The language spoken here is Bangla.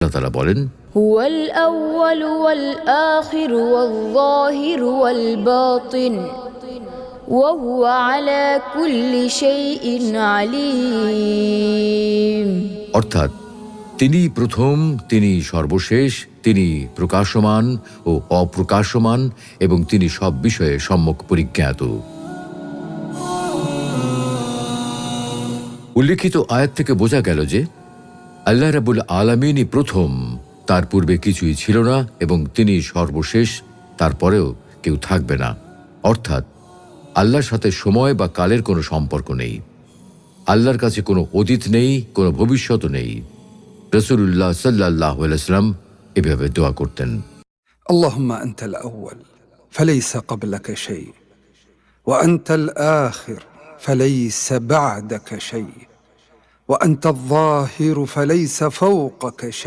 আল্লাহ তাআলা বলেন, হুয়াল আউয়ালু ওয়াল আখিরু ওয়াল যাহিরু ওয়াল বাতিন ওয়া হুয়া আলা কুল্লি শাইইন আলীম। অর্থাৎ তিনি প্রথম, তিনি সর্বশেষ, তিনি প্রকাশমান ও অপ্রকাশমান, এবং তিনি সব বিষয়ে সম্যক পরিজ্ঞাত। উল্লেখিত আয়াত থেকে বোঝা গেল যে আল্লাহ রাব্বুল আলামিনই প্রথম, তার পূর্বে কিছুই ছিল না, এবং তিনি সর্বশেষ, তারপরেও কেউ থাকবে না। অর্থাৎ আল্লাহর সাথে সময় বা কালের কোনো সম্পর্ক নেই। আল্লাহর কাছে কোনো অতীত নেই, কোনো ভবিষ্যৎও নেই। রাসূলুল্লাহ সাল্লাল্লাহু আলাইহি ওয়াসাল্লাম এভাবে দোয়া করতেন, আল্লাহুম্মা আনতাল আউয়াল ফালাইসা ক্বাবলাকা শাই ওয়া আনতাল আখির ফালাইসা বা'দাকা শাই ওয়া আনতাল যাহির ফালাইসা ফাওকাকা শাই।